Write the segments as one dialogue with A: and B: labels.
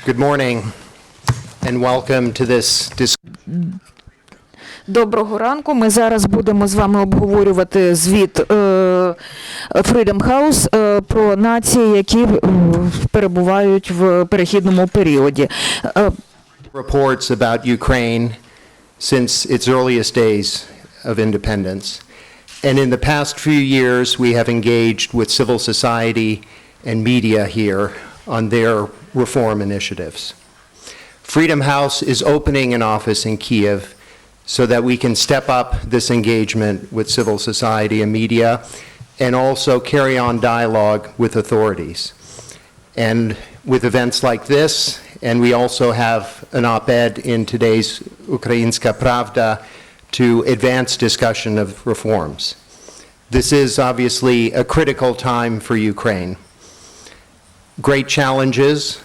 A: Good morning and welcome to this discussion.
B: Доброго ранку. Ми зараз будемо з вами обговорювати звіт Freedom House про нації, які перебувають в перехідному періоді.
A: Reports about Ukraine since its earliest days of independence. And in the past few years, we have engaged with civil society and media here on their reform initiatives. Freedom House is opening an office in Kyiv so that we can step up this engagement with civil society and media and also carry on dialogue with authorities. And with events like this, and we also have an op-ed in today's Ukrainska Pravda to advance discussion of reforms. This is obviously a critical time for Ukraine. Great challenges,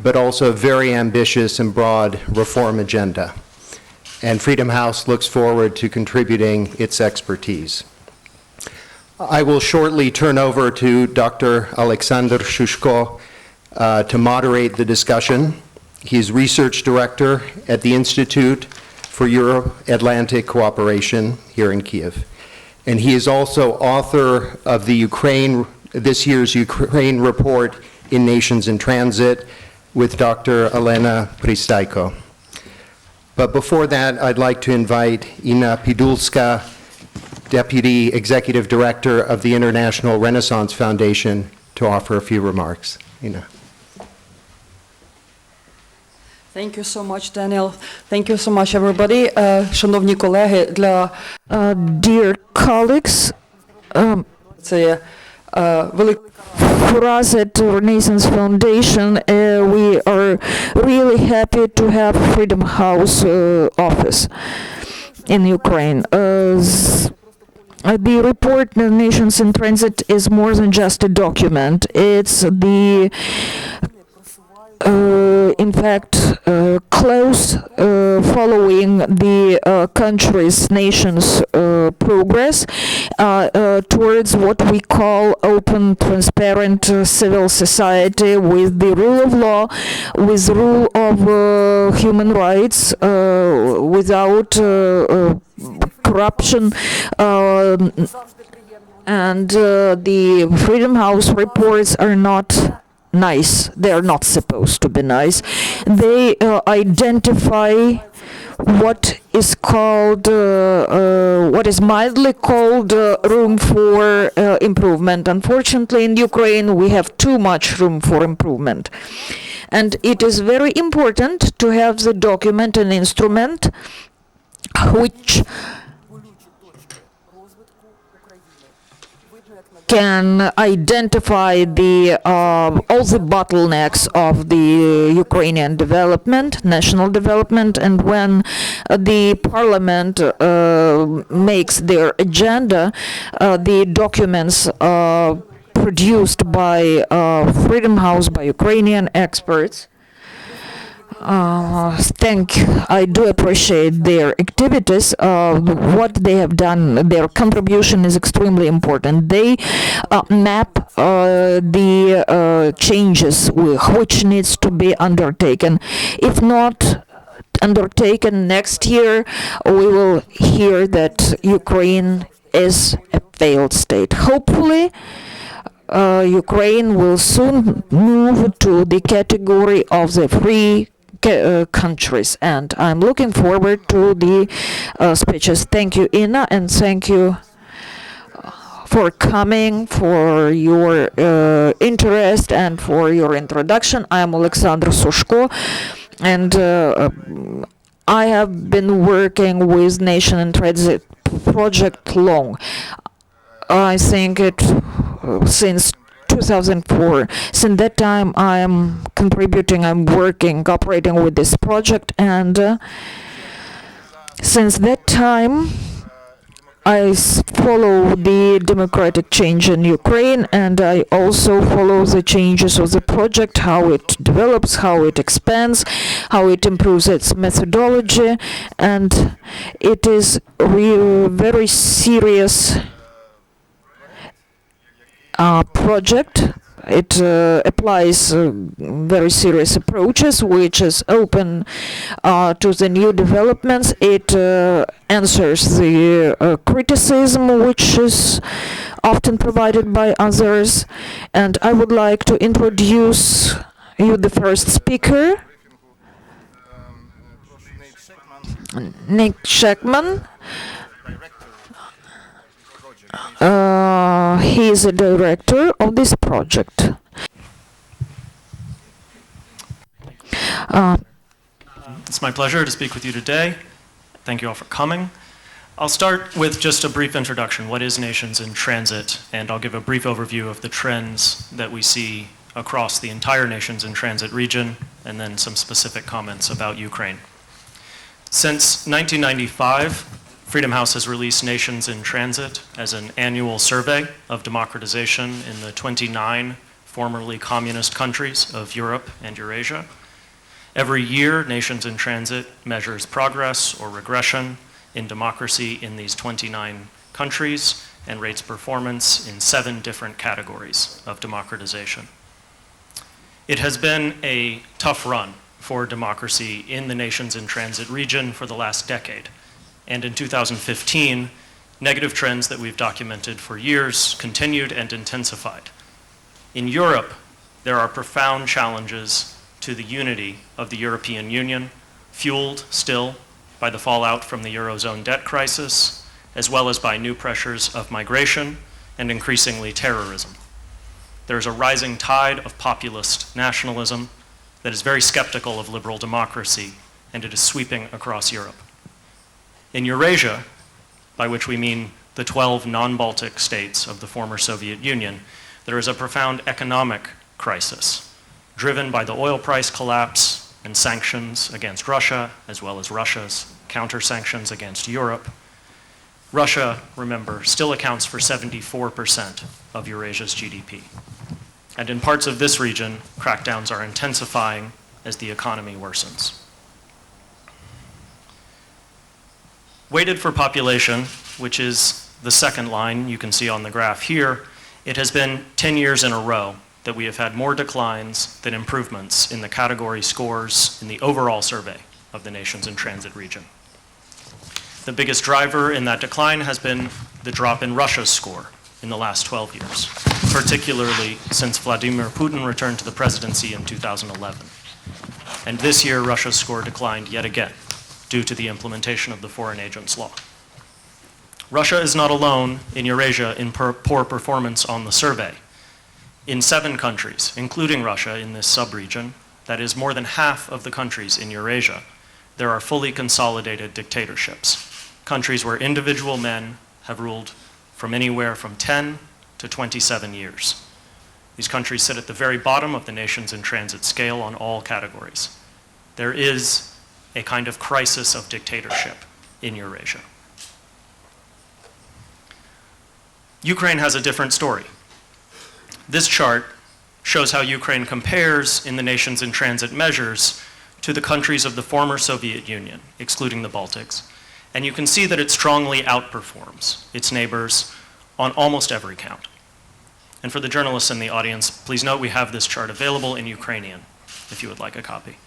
A: but also a very ambitious and broad reform agenda. And Freedom House looks forward to contributing its expertise. I will shortly turn over to Dr. Oleksandr Sushko to moderate the discussion. He is Research Director at the Institute for Euro-Atlantic Cooperation here in Kyiv. And he is also author of the this year's Ukraine report in Nations in Transit with Dr. Olena Prystaiko. But before that, I'd like to invite Inna Pidulska, Deputy Executive Director of the International Renaissance Foundation, to offer a few remarks. Inna.
C: Thank you so much, Daniel. Thank you so much, everybody. Шановні колеги,
B: Dear colleagues,
C: це велика
B: for us at Renaissance Foundation, we are really happy to have Freedom House office in Ukraine. The report, Nations in Transit, is more than just a document. It's the in fact, close following the country's, nation's progress towards what we call open, transparent civil society with the rule of law, with rule of human rights, without corruption, and the Freedom House reports are not nice. They are not supposed to be nice. They identify what is called, what is mildly called room for improvement. Unfortunately, in Ukraine, we have too much room for improvement. And it is very important to have the document and instrument which can identify all the bottlenecks of the Ukrainian development, national development, and when the parliament makes their agenda, the documents produced by Freedom House, by Ukrainian experts, I do appreciate their activities. What they have done, their contribution is extremely important. They map the changes which needs to be undertaken. If not undertaken next year, we will hear that Ukraine is a failed state. Hopefully, Ukraine will soon move to the category of the free countries, and I'm looking forward to the speeches. Thank you, Inna, and thank you for coming, for your interest, and for your introduction. I am Oleksandr Sushko, and I have been working with Nation in Transit project long. I think it since 2004. Since that time, I am contributing, I'm working, cooperating with this project, and since that time, I follow the democratic change in Ukraine, and I also follow the changes of the project, how it develops, how it expands, how it improves its methodology, and it is very serious project it applies very serious approaches, which is open to the new developments. It answers the criticism which is often provided by others. And I would like to introduce you the first speaker, Nick Chapman. He is a director of this project.
D: It's my pleasure to speak with you today. Thank you all for coming. I'll start with just a brief introduction. What is Nations in Transit? And I'll give a brief overview of the trends that we see across the entire Nations in Transit region, and then some specific comments about Ukraine. Since 1995, Freedom House has released Nations in Transit as an annual survey of democratization in the 29 formerly communist countries of Europe and Eurasia. Every year, Nations in Transit measures progress or regression in democracy in these 29 countries and rates performance in 7 different categories of democratization. It has been a tough run for democracy in the Nations in Transit region for the last decade. And in 2015, negative trends that we've documented for years continued and intensified. In Europe, there are profound challenges to the unity of the European Union, fueled still by the fallout from the Eurozone debt crisis, as well as by new pressures of migration and increasingly terrorism. There is a rising tide of populist nationalism that is very skeptical of liberal democracy, and it is sweeping across Europe. In Eurasia, by which we mean the 12 non-Baltic states of the former Soviet Union, there is a profound economic crisis, driven by the oil price collapse and sanctions against Russia, as well as Russia's counter-sanctions against Europe. Russia, remember, still accounts for 74% of Eurasia's GDP. And in parts of this region, crackdowns are intensifying as the economy worsens. Weighted for population, which is the second line you can see on the graph here, it has been 10 years in a row that we have had more declines than improvements in the category scores in the overall survey of the Nations in Transit region. The biggest driver in that decline has been the drop in Russia's score in the last 12 years, particularly since Vladimir Putin returned to the presidency in 2011. And this year, Russia's score declined yet again, due to the implementation of the Foreign Agents Law. Russia is not alone in Eurasia in poor performance on the survey. In 7 countries, including Russia in this sub-region, that is more than half of the countries in Eurasia, there are fully consolidated dictatorships, countries where individual men have ruled from anywhere from 10 to 27 years. These countries sit at the very bottom of the Nations in Transit scale on all categories. There is a kind of crisis of dictatorship in Eurasia. Ukraine has a different story. This chart shows how Ukraine compares in the Nations in Transit measures to the countries of the former Soviet Union, excluding the Baltics, and you can see that it strongly outperforms its neighbors on almost every count. And for the journalists in the audience, please note we have this chart available in Ukrainian, if you would like a copy.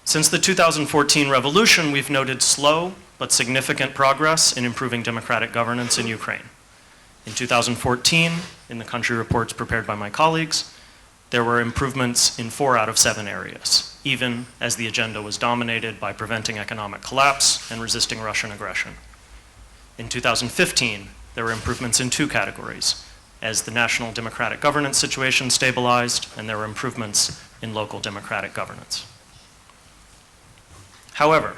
D: Since the 2014 revolution, we've noted slow but significant progress in improving democratic governance in Ukraine. In 2014, in the country reports prepared by my colleagues, there were improvements in 4 out of 7 areas, even as the agenda was dominated by preventing economic collapse and resisting Russian aggression. In 2015, there were improvements in 2 categories, as the national democratic governance situation stabilized, and there were improvements in local democratic governance. However,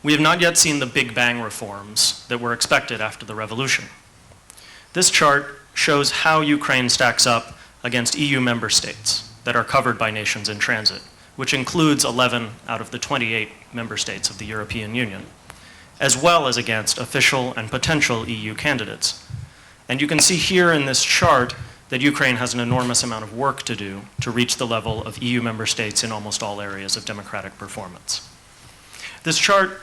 D: we have not yet seen the Big Bang reforms that were expected after the revolution. This chart shows how Ukraine stacks up against EU member states that are covered by Nations in Transit, which includes 11 out of the 28 member states of the European Union, as well as against official and potential EU candidates. And you can see here in this chart that Ukraine has an enormous amount of work to do to reach the level of EU member states in almost all areas of democratic performance. This chart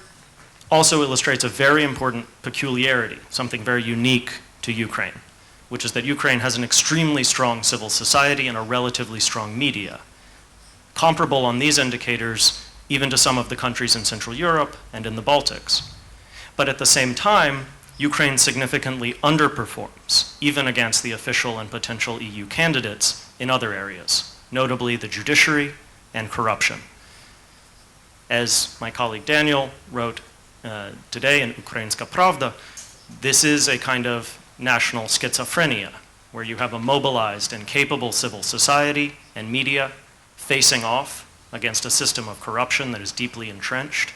D: also illustrates a very important peculiarity, something very unique to Ukraine. which is that Ukraine has an extremely strong civil society and a relatively strong media, comparable on these indicators even to some of the countries in Central Europe and in the Baltics. But at the same time, Ukraine significantly underperforms, even against the official and potential EU candidates in other areas, notably the judiciary and corruption. As my colleague Daniel wrote today in Ukrainska Pravda, this is a kind of national schizophrenia, where you have a mobilized and capable civil society and media facing off against a system of corruption that is deeply entrenched.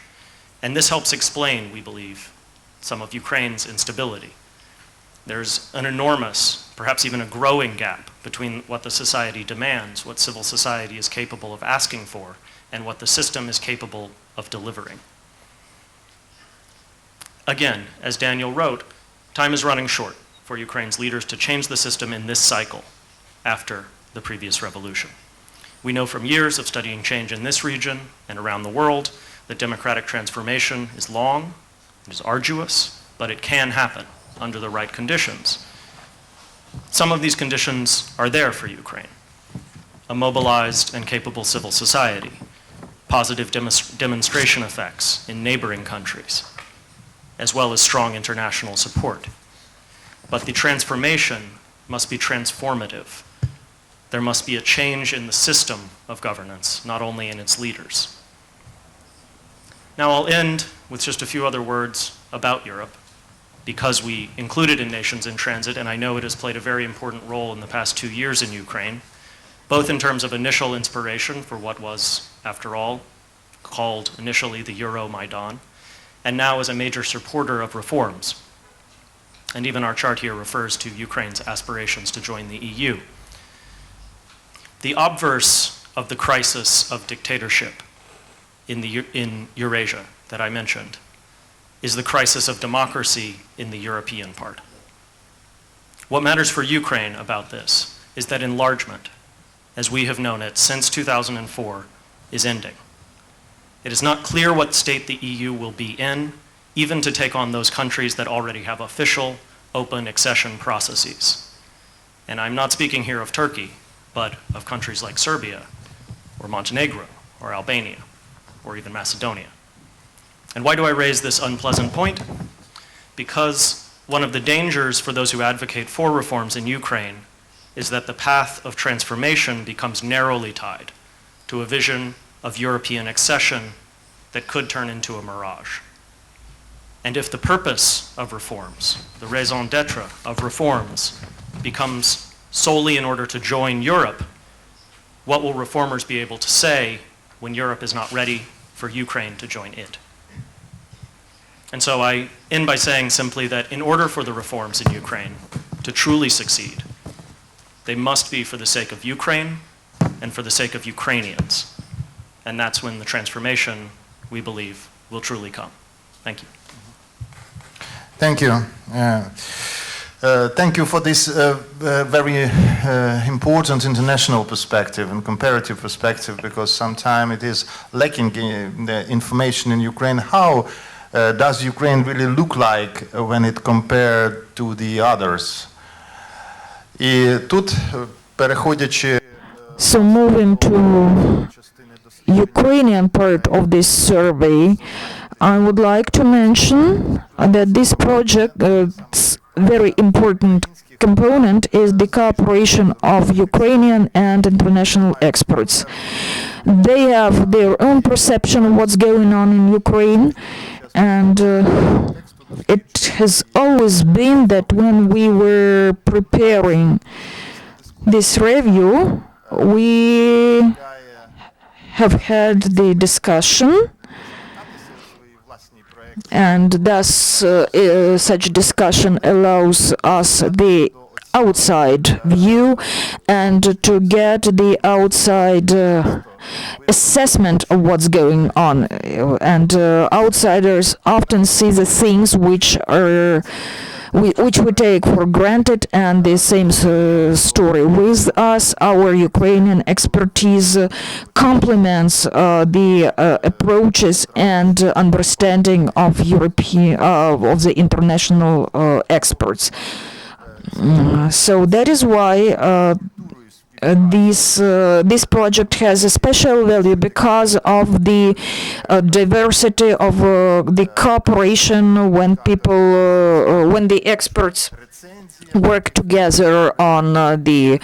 D: And this helps explain, we believe, some of Ukraine's instability. There's an enormous, perhaps even a growing gap between what the society demands, what civil society is capable of asking for, and what the system is capable of delivering. Again, as Daniel wrote, time is running short for Ukraine's leaders to change the system in this cycle after the previous revolution. We know from years of studying change in this region and around the world that democratic transformation is long, it is arduous, but it can happen under the right conditions. Some of these conditions are there for Ukraine: a mobilized and capable civil society, positive demonstration effects in neighboring countries, as well as strong international support. But the transformation must be transformative. There must be a change in the system of governance, not only in its leaders. Now I'll end with just a few other words about Europe, because we include it in Nations in Transit, and I know it has played a very important role in the past 2 years in Ukraine, both in terms of initial inspiration for what was, after all, called initially the Euromaidan, and now as a major supporter of reforms. And even our chart here refers to Ukraine's aspirations to join the EU. The obverse of the crisis of dictatorship in Eurasia that I mentioned is the crisis of democracy in the European part. What matters for Ukraine about this is that enlargement, as we have known it since 2004, is ending. It is not clear what state the EU will be in, even to take on those countries that already have official, open accession processes. And I'm not speaking here of Turkey, but of countries like Serbia, or Montenegro, or Albania, or even Macedonia. And why do I raise this unpleasant point? Because one of the dangers for those who advocate for reforms in Ukraine is that the path of transformation becomes narrowly tied to a vision of European accession that could turn into a mirage. And if the purpose of reforms, the raison d'etre of reforms, becomes solely in order to join Europe, what will reformers be able to say when Europe is not ready for Ukraine to join it? And so I end by saying simply that in order for the reforms in Ukraine to truly succeed, they must be for the sake of Ukraine and for the sake of Ukrainians. And that's when the transformation, we believe, will truly come. Thank you.
E: Thank you. Thank you for this very important international perspective and comparative perspective, because sometimes it is lacking the information in Ukraine. How does Ukraine really look like when it compared to the others? І тут, переходячи
B: So moving to Ukrainian part of this survey, I would like to mention that this project's very important component is the cooperation of Ukrainian and international experts. They have their own perception of what's going on in Ukraine, and it has always been that when we were preparing this review, we have had the discussion, and thus such discussion allows us the outside view and to get the outside assessment of what's going on. And outsiders often see the things which we take for granted, and the same story with us. Our Ukrainian expertise complements the approaches and understanding of European of the international experts. So that is why this project has a special value because of the diversity of the cooperation when people, when the experts work together on the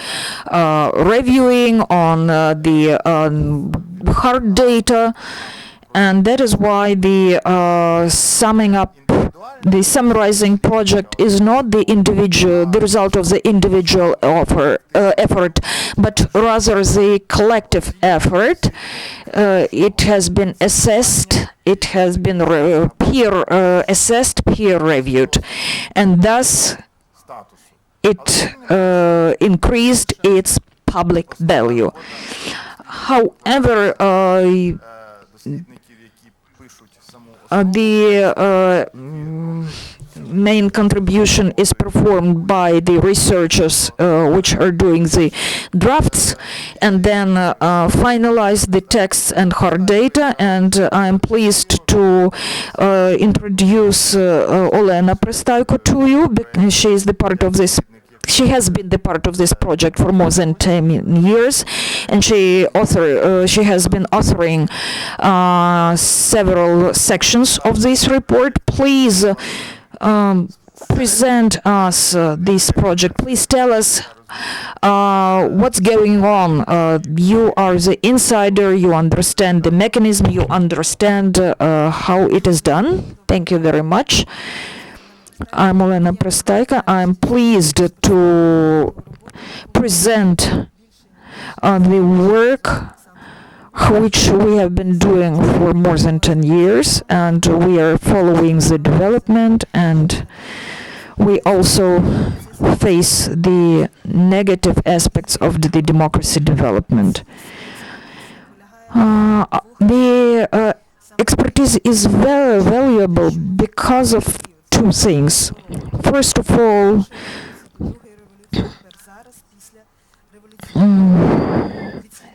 B: reviewing, on the hard data, and that is why the the summarizing project is not the result of the individual effort, but rather the collective effort. It has been assessed, it has been peer assessed, peer reviewed, and thus it increased its public value. However, the main contribution is performed by the researchers which are doing the drafts and then finalize the texts and hard data, and I'm pleased to introduce Olena Prystaiko to you because she is the part of this. She has been the part of this project for more than 10 years, and she has been authoring several sections of this report. Please present us this project. Please tell us what's going on. You are the insider, you understand the mechanism, you understand how it is done. Thank you very much. I'm Olena Prystaiko. I'm pleased to present the work which we have been doing for more than 10 years, and we are following the development, and we also face the negative aspects of the democracy development. The expertise is very valuable because of two things. First of all,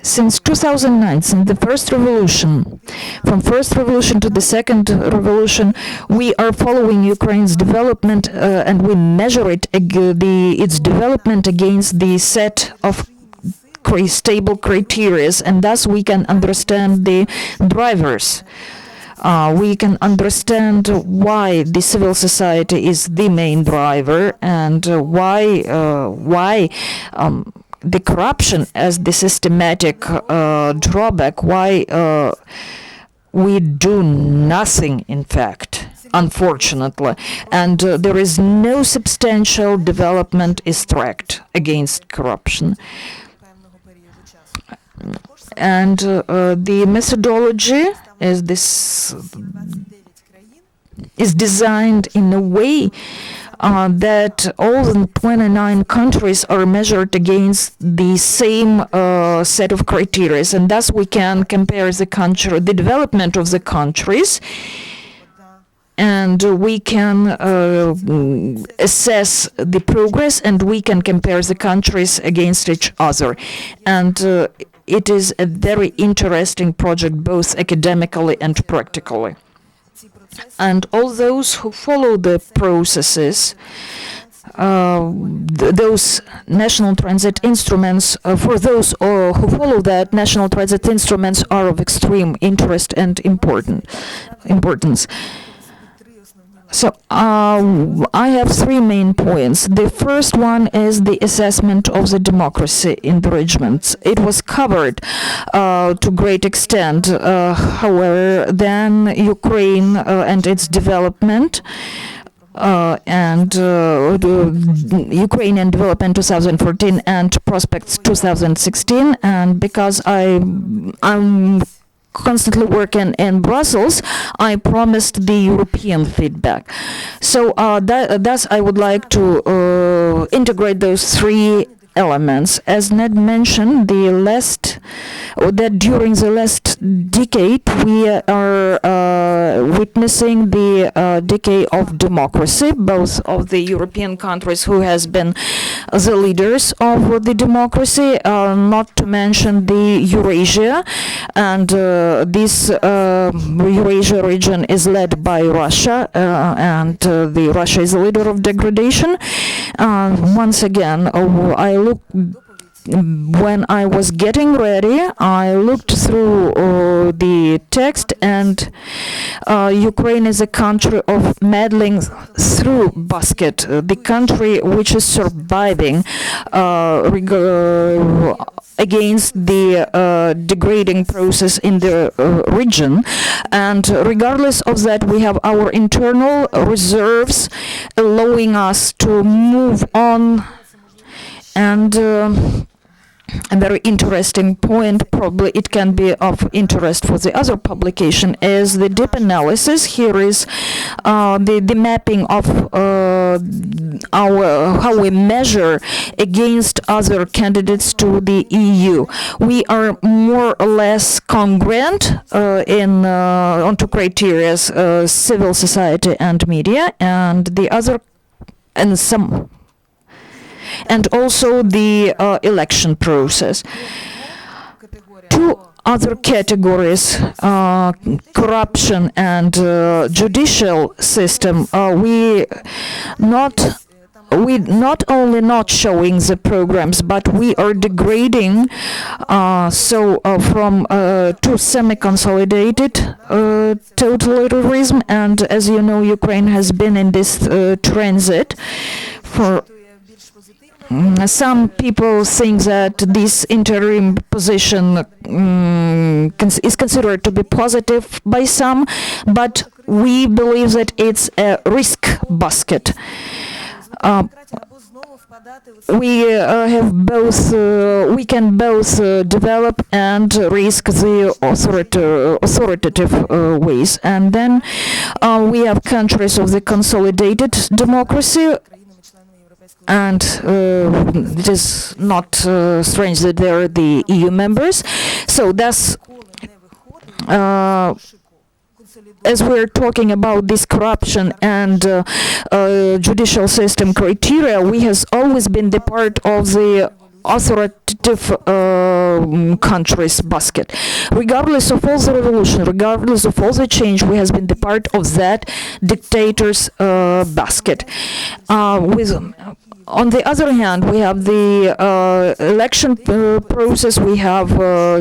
B: since 2009, since the first revolution, from first revolution to the second revolution, we are following Ukraine's development and we measure its development against the set of stable criteria, and thus we can understand the drivers. We can understand why the civil society is the main driver and why the corruption as the systematic drawback, why we do nothing, in fact, unfortunately, and there is no substantial development is tracked against corruption. And the methodology is designed in a way that all the 29 countries are measured against the same set of criteria, and thus we can compare the development of the countries, and we can assess the progress, and we can compare the countries against each other. And it is a very interesting project, both academically and practically. And all those who follow the processes, those national transit instruments, for those who follow that, national transit instruments are of extreme interest and importance. So I have three main points. The first one is the assessment of the democracy in the Enrichments. It was covered to great extent. However, then Ukraine and its development and Ukrainian development 2014 and prospects 2016, and because I'm constantly working in Brussels, I promised the European feedback. So thus I would like to integrate those three elements. As Ned mentioned, the last that during the last decade we are witnessing the decay of democracy, both of the European countries who has been the leaders of the democracy, not to mention the Eurasia, and this Eurasia region is led by Russia, and the Russia is the leader of degradation. Once again, when I was getting ready, I looked through the text, and Ukraine is a country of meddling through basket, the country which is surviving against the degrading process in the region. And regardless of that, we have our internal reserves allowing us to move on. And a very interesting point, probably it can be of interest for the other publication, is the deep analysis. Here is the mapping of how we measure against other candidates to the EU. We are more or less congruent on two criteria, civil society and media, and the other, and some. And also the election process. Two other categories, corruption and judicial system, we not only not showing the programs, but we are degrading from to semi-consolidated totalitarianism. And as you know, Ukraine has been in this transit for. Some people think that this interim position is considered to be positive by some, but we believe that it's a risk basket. We can both develop and risk the authoritative ways. And then we have countries of the consolidated democracy. And it is not strange that they are the EU members. So that's, as we're talking about this corruption and judicial system criteria, we has always been the part of the authoritative countries basket. Regardless of all the revolution, regardless of all the change, we has been the part of that dictator's basket. On the other hand, we have the election process, we have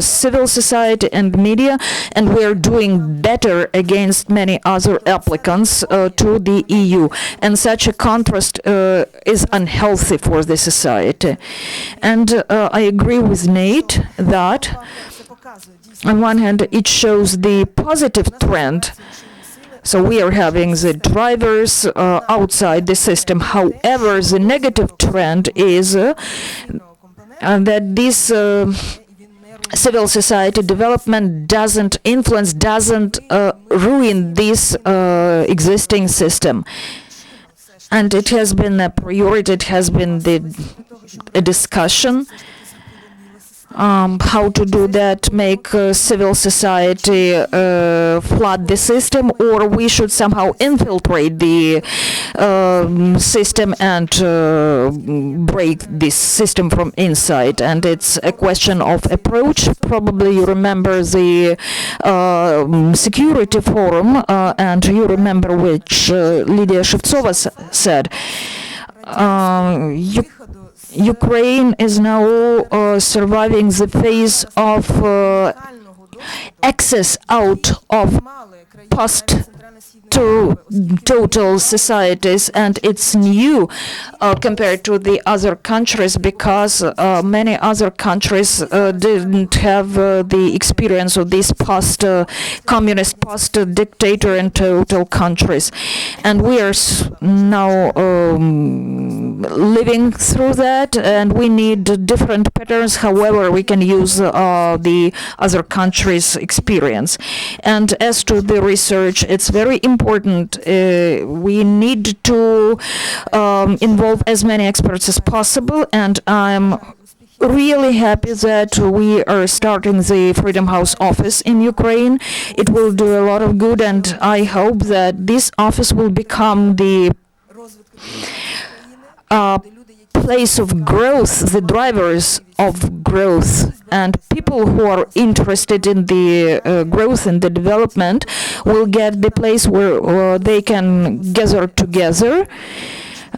B: civil society and media, and we are doing better against many other applicants to the EU. And such a contrast is unhealthy for the society. And I agree with Nate that, on one hand, it shows the positive trend. So we are having the drivers outside the system. However, the negative trend is that this civil society development doesn't influence, doesn't ruin this existing system. And it has been a priority, it has been a discussion. How to do that, make civil society flood the system, or we should somehow infiltrate the system and break this system from inside. And it's a question of approach. Probably you remember the security forum, and you remember which Lydia Shevtsova said. Ukraine is now surviving the phase of access out of post-total societies, and it's new compared to the other countries, because many other countries didn't have the experience of these post-communist, post-dictator and total countries. And we are now living through that, and we need different patterns. However, we can use the other countries' experience. And as to the research, it's very important. We need to involve as many experts as possible, and I'm really happy that we are starting the Freedom House office in Ukraine. It will do a lot of good, and I hope that this office will become the place of growth, the drivers of growth, and people who are interested in the growth and the development will get the place where they can gather together.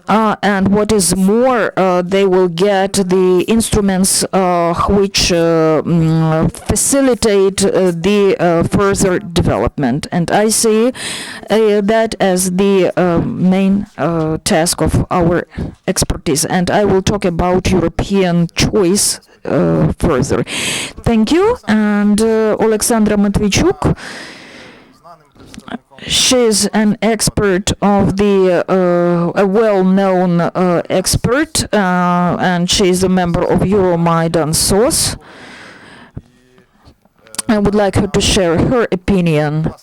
B: And what is more, they will get the instruments which facilitate the further development. And I see that as the main task of our expertise. And I will talk about European choice further. Thank you. And Oleksandra Matvichuk. She's an expert of the, a well-known expert, and she's a member of Euromaidan SOS. I would like her to share her opinion.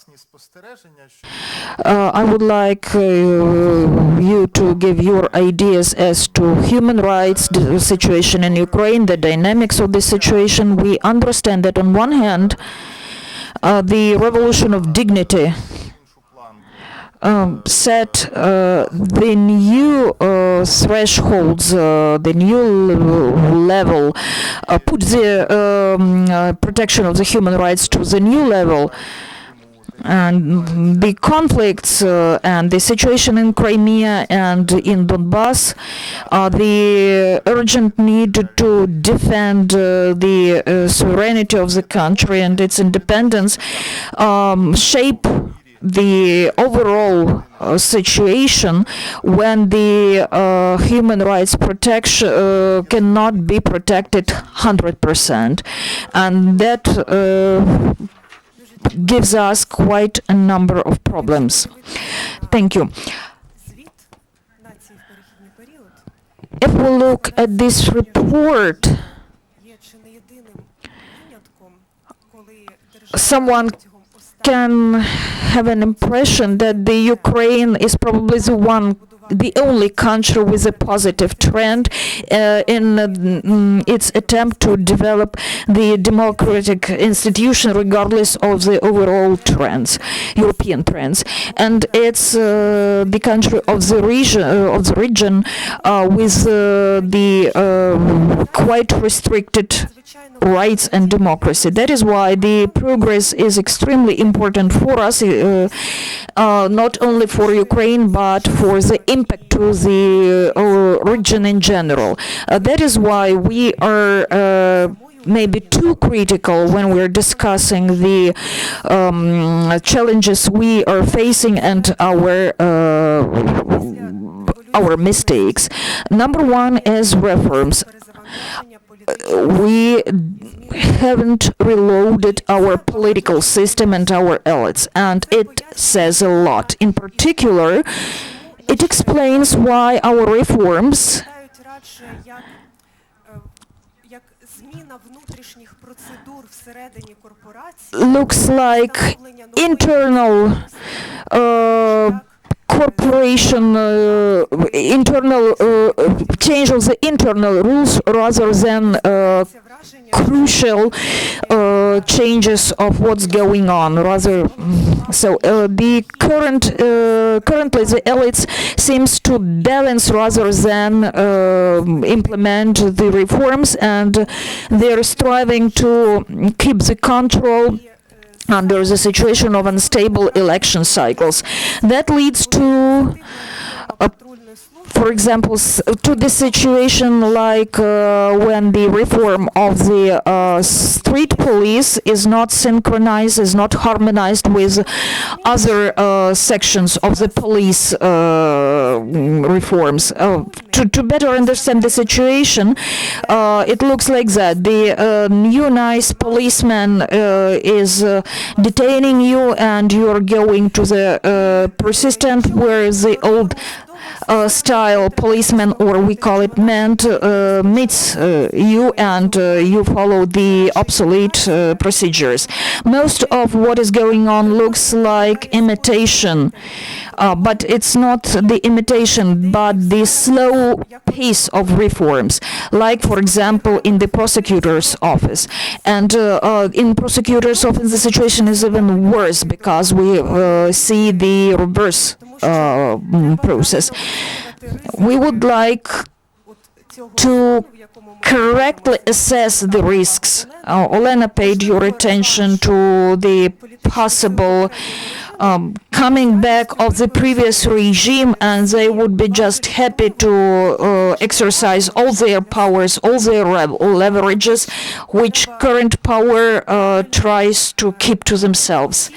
B: I would like you to give your ideas as to human rights, the situation in Ukraine, the dynamics of the situation. We understand that on one hand, the revolution of dignity set the new thresholds, the new level, put the protection of the human rights to the new level. And the conflicts and the situation in Crimea and in Donbass, the urgent need to defend the sovereignty of the country and its independence shape the overall situation when the human rights protection cannot be protected 100%, and that gives us quite a number of problems. Thank you. If we look at this report, someone can have an impression that the Ukraine is probably the only country with a positive trend in its attempt to develop the democratic institution regardless of the overall trends, European trends. And it's the country of the region with the quite restricted rights and democracy. That is why the progress is extremely important for us, not only for Ukraine, but for the impact to the region in general. That is why we are maybe too critical when we're discussing the challenges we are facing and our mistakes. Number one is reforms. We haven't reloaded our political system and our elites, and it says a lot. In particular, it explains why our reforms looks like internal corporation, internal change of the internal rules rather than crucial changes of what's going on. So the currently the elites seems to balance rather than implement the reforms, and they're striving to keep the control under the situation of unstable election cycles. That leads to, for example, to the situation like when the reform of the street police is not synchronized, is not harmonized with other sections of the police reforms. To better understand the situation, it looks like that. The new nice policeman is detaining you, and you are going to the persistent, where the old style policeman, or we call it meant, meets you and you follow the obsolete procedures. Most of what is going on looks like imitation, but it's not the imitation, but the slow pace of reforms, like, for example, in the prosecutor's office. And in prosecutor's office, the situation is even worse because we see the reverse process. We would like to correctly assess the risks. Olena paid your attention to the possible coming back of the previous regime, and they would be just happy to exercise all their powers, all their leverages, which current power tries to keep to themselves.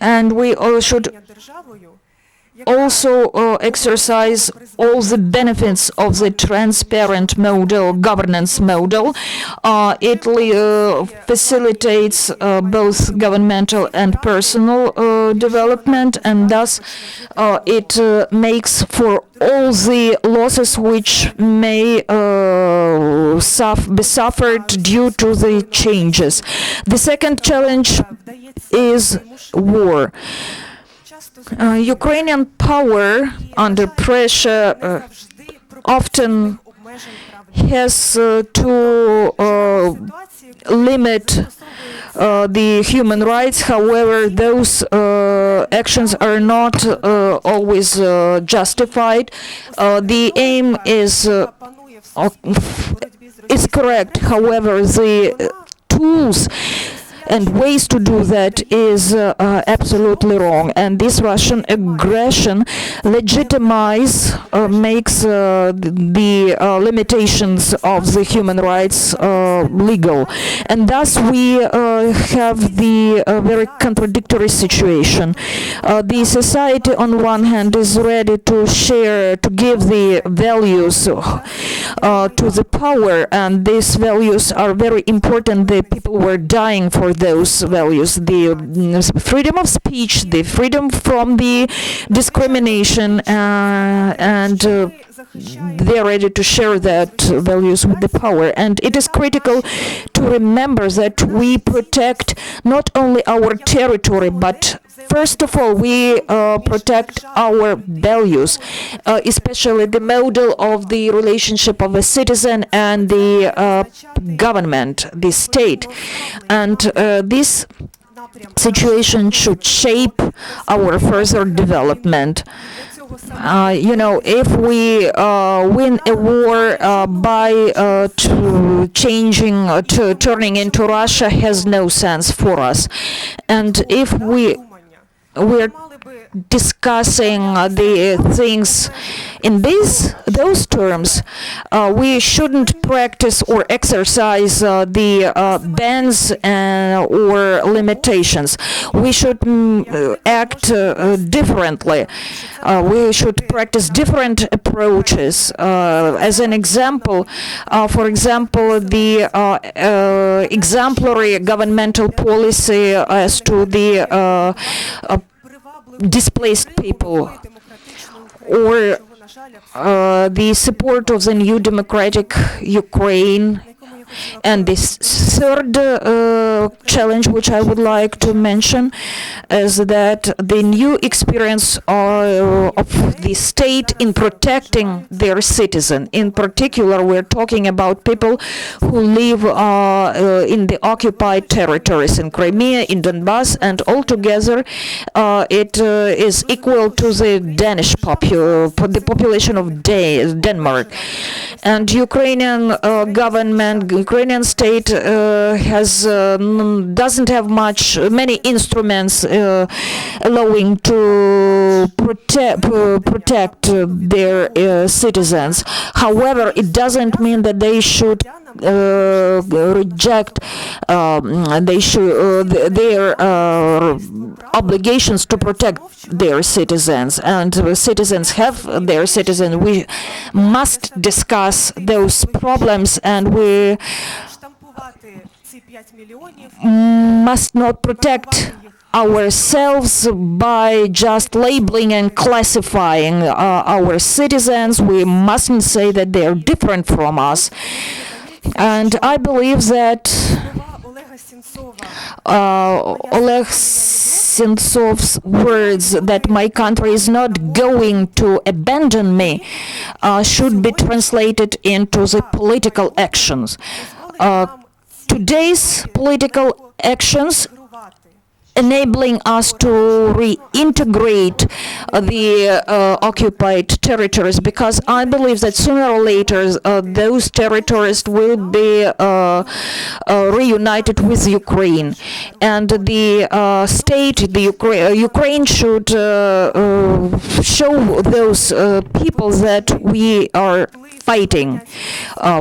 B: And we all should also exercise all the benefits of the transparent model, governance model. It facilitates both governmental and personal development, and thus it makes for all the losses which may be suffered due to the changes. The second challenge is war. Ukrainian power under pressure often has to limit the human rights. However, those actions are not always justified. The aim is correct. However, the tools and ways to do that is absolutely wrong. And this Russian aggression makes the limitations of the human rights legal. And thus we have the very contradictory situation. The society on one hand is ready to share, to give the values to the power, and these values are very important. The people were dying for those values, the freedom of speech, the freedom from the discrimination, and they're ready to share that values with the power. And it is critical to remember that we protect not only our territory, but first of all, we protect our values, especially the model of the relationship of a citizen and the government, the state. And this situation should shape our further development. If we win a war by turning into Russia, has no sense for us. And if we're discussing the things in those terms, we shouldn't practice or exercise the bans or limitations. We should act differently. We should practice different approaches. As an example, for example, the exemplary governmental policy as to the displaced people, or the support of the new democratic Ukraine. And this third challenge, which I would like to mention, is that the new experience of the state in protecting their citizen. In particular, we're talking about people who live in the occupied territories in Crimea, in Donbass, and altogether it is equal to the Danish the population of Denmark. And Ukrainian government, Ukrainian state doesn't have many instruments allowing to protect their citizens. However, it doesn't mean that they should reject their obligations to protect their citizens, and citizens have their citizens. We must discuss those problems, and we must not protect ourselves by just labeling and classifying our citizens. We mustn't say that they are different from us. And I believe that Oleg Sentsov's words that my country is not going to abandon me should be translated into the political actions. Today's political actions enabling us to reintegrate the occupied territories, because I believe that sooner or later those territories will be reunited with Ukraine, and the state, Ukraine should show those people that we are fighting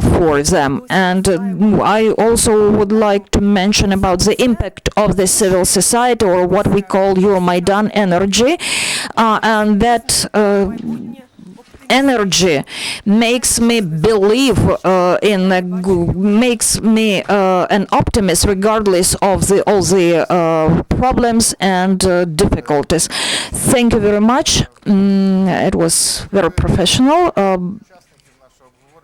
B: for them. And I also would like to mention about the impact of the civil society, or what we call Euromaidan energy, and that energy makes me believe makes me an optimist regardless of all the problems and difficulties. Thank you very much. It was very professional.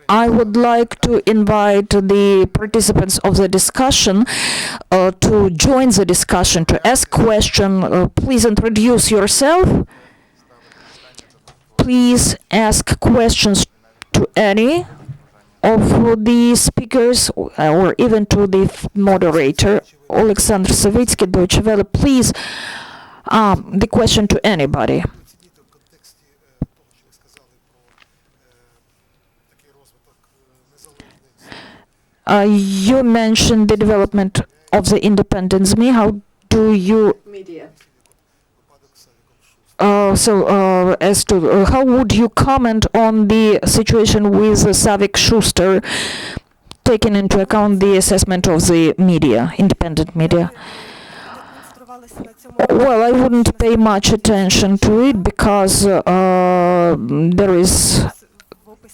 B: I would like to invite the participants of the discussion to join the discussion, to ask questions. Please introduce yourself. Please ask questions to any of the speakers or even to the moderator. Oleksandr Savitsky, Deutsche Welle. Please, the question to anybody. You mentioned the development of the independence. How do you...
C: Media.
B: As to how would you comment on the situation with Savik Schuster, taking into account the assessment of the media, independent media? Well, I wouldn't pay much attention to it because there is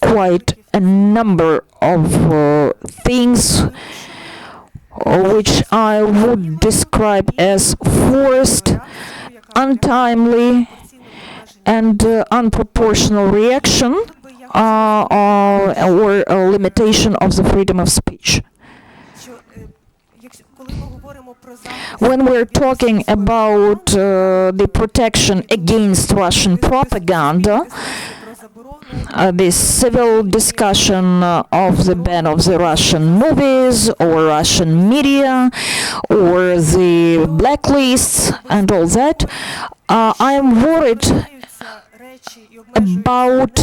B: quite a number of things which I would describe as forced, untimely, and unproportional reaction or a limitation of the freedom of speech. When we're talking about the protection against Russian propaganda, the civil discussion of the ban of the Russian movies or Russian media or the blacklists and all that, I'm worried about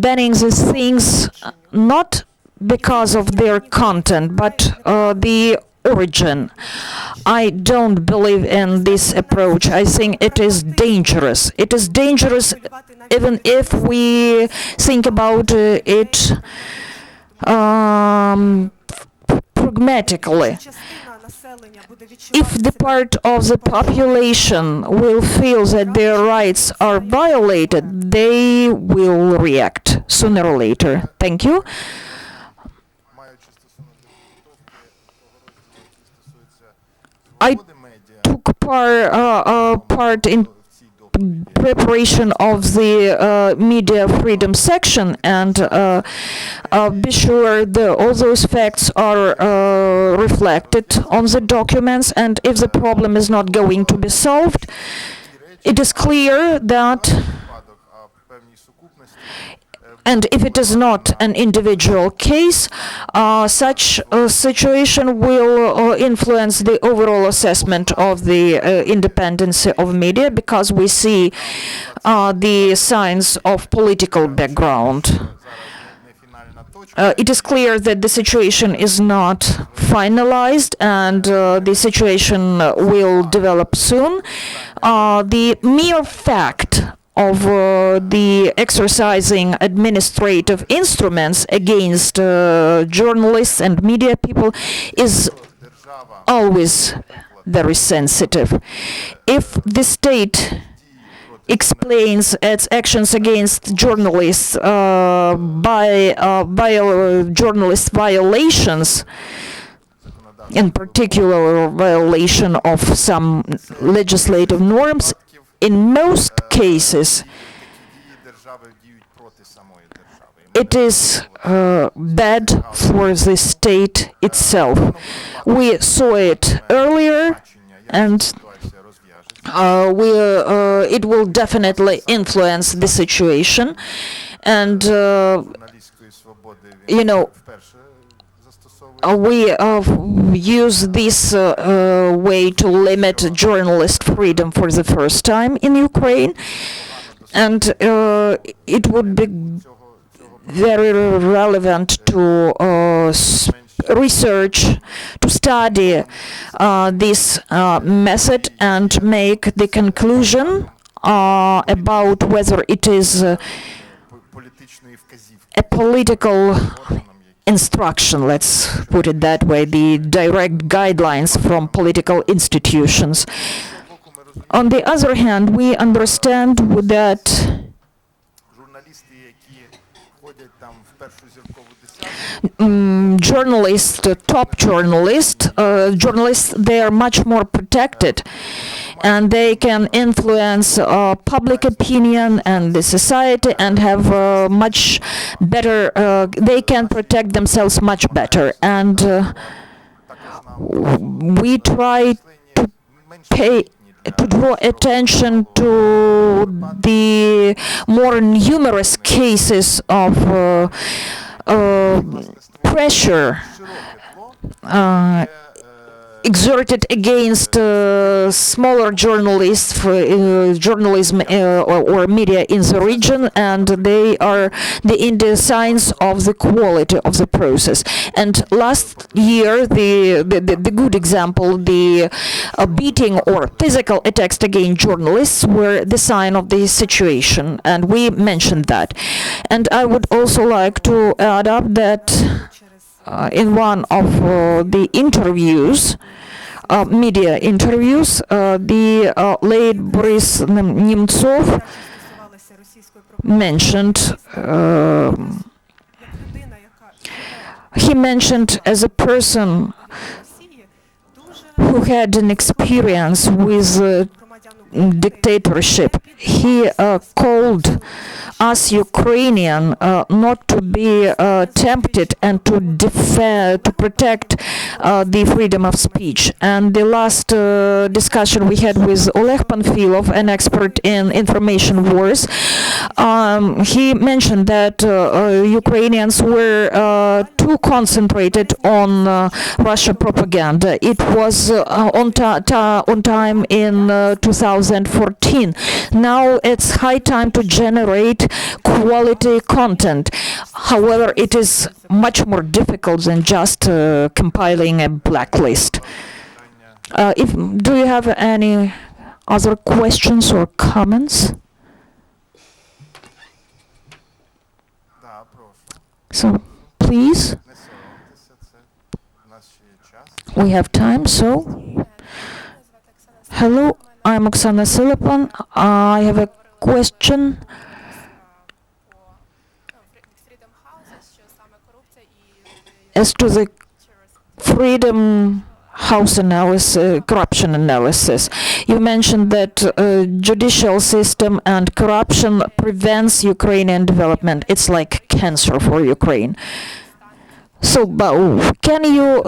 B: banning these things not because of their content, but the origin. I don't believe in this approach. I think it is dangerous. It is dangerous even if we think about it pragmatically. If the part of the population will feel that their rights are violated, they will react sooner or later. Thank you. I took part in preparation of the media freedom section, and be sure all those facts are reflected on the documents, and if the problem is not going to be solved, it is clear that, and if it is not an individual case, such a situation will influence the overall assessment of the independence of media, because we see the signs of political background. It is clear that the situation is not finalized, and the situation will develop soon. The mere fact of the exercising administrative instruments against journalists and media people is always very sensitive. If the state explains its actions against journalists by journalist violations, in particular violation of some legislative norms, in most cases it is bad for the state itself. We saw it earlier, and it will definitely influence the situation. And we use this way to limit journalist freedom for the first time in Ukraine, and it would be very relevant to research, to study this method and make the conclusion about whether it is a political instruction, let's put it that way, the direct guidelines from political institutions. On the other hand, we understand that top journalists, they are much more protected, and they can influence public opinion and the society and have much better, they can protect themselves much better. And we try to draw attention to the more numerous cases of pressure exerted against smaller journalists, journalism or media in the region, and they are the signs of the quality of the process. And last year, the good example, the beating or physical attacks against journalists were the sign of the situation, and we mentioned that. And I would also like to add up that in one of the interviews, media interviews, the late Boris Nemtsov mentioned, he mentioned as a person who had an experience with dictatorship. He called us Ukrainian not to be tempted and to protect the freedom of speech. And the last discussion we had with Oleg Panfilov, an expert in information wars, he mentioned that Ukrainians were too concentrated on Russia propaganda. It was on time in 2014. Now it's high time to generate quality content. However, it is much more difficult than just compiling a blacklist. Do you have any other questions or comments? So, please. We have time, so. Hello, I'm Oksana Silipan. I have a question. As to the Freedom House analysis, corruption analysis, you mentioned that judicial system and corruption prevents Ukrainian development. It's like cancer for Ukraine. So, can you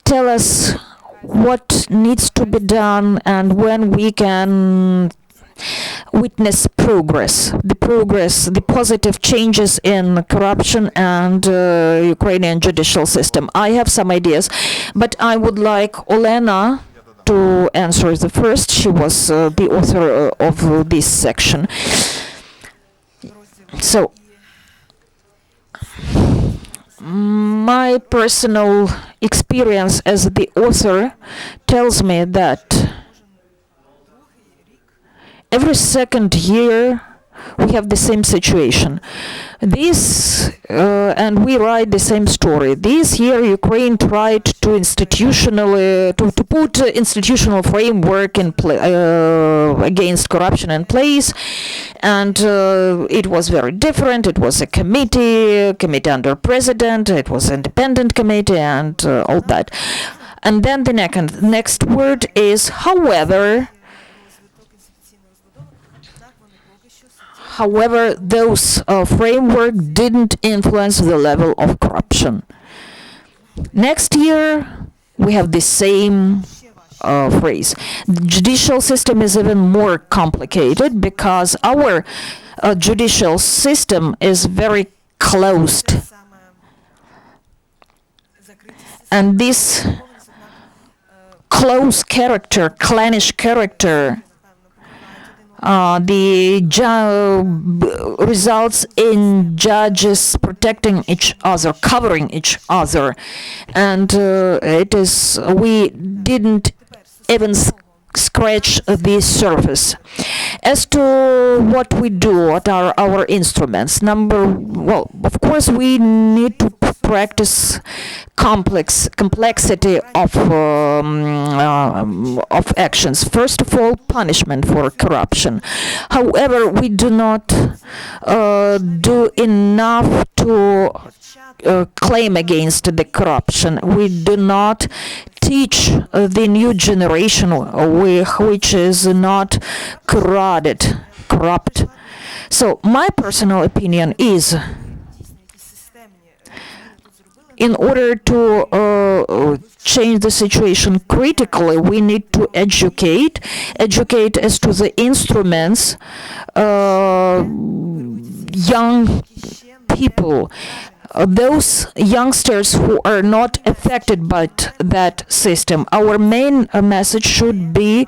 B: tell us what needs to be done and when we can witness the positive changes in corruption and Ukrainian judicial system? I have some ideas, but I would like Olena to answer the first. She was the author of this section. So, my personal experience as the author tells me that every second year we have the same situation. And we write the same story. This year Ukraine tried to put institutional framework in against corruption in place, and it was very different. It was a committee under president, it was an independent committee, and all that. And then the next word is however. However, those framework didn't influence the level of corruption. Next year, we have the same phrase. The judicial system is even more complicated because our judicial system is very closed. And this close character, clannish character, results in judges protecting each other, covering each other, and we didn't even scratch the surface. As to what we do, what are our instruments? Of course, we need to practice complexity of actions. First of all, punishment for corruption. However, we do not do enough to claim against the corruption. We do not teach the new generation which is not corrupt. So my personal opinion is, in order to change the situation critically, we need to educate as to the instruments young people, those youngsters who are not affected by that system. Our main message should be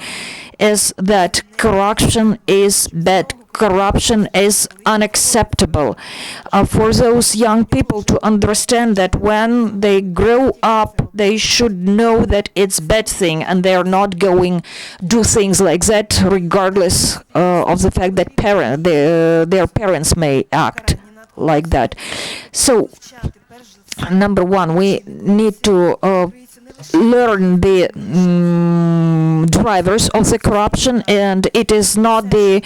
B: is that corruption is bad. Corruption is unacceptable. For those young people to understand that when they grow up, they should know that it's bad thing, and they are not going do things like that, regardless of the fact that their parents may act like that. So, number one, we need to learn the drivers of the corruption, and it is not the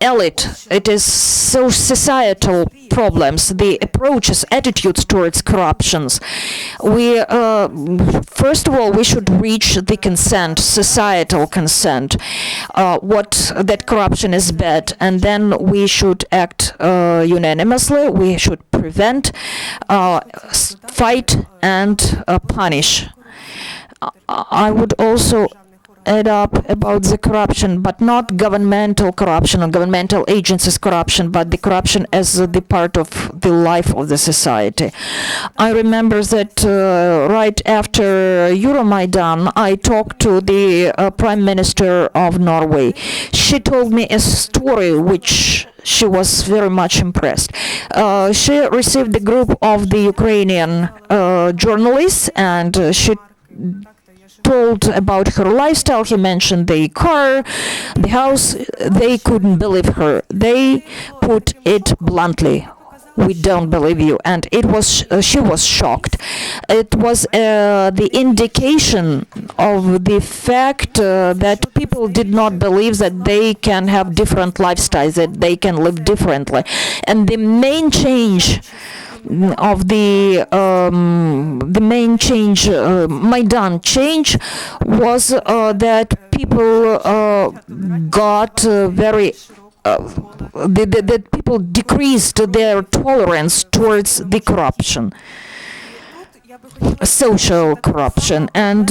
B: elite, it is societal problems, the approaches, attitudes towards corruptions. We first of all, we should reach the consent, societal consent, that corruption is bad, and then we should act unanimously. We should prevent, fight, and punish. I would also add up about the corruption, but not governmental corruption or governmental agencies corruption, but the corruption as the part of the life of the society. I remember that right after Euromaidan, I talked to the Prime Minister of Norway. She told me a story which she was very much impressed. She received a group of the Ukrainian journalists, and she told about her lifestyle. He mentioned the car, the house. They couldn't believe her. They put it bluntly, "We don't believe you," and she was shocked. It was the indication of the fact that people did not believe that they can have different lifestyles, that they can live differently, and the main change of the main change, Maidan change, was that people got very that people decreased their tolerance towards the corruption, social corruption, and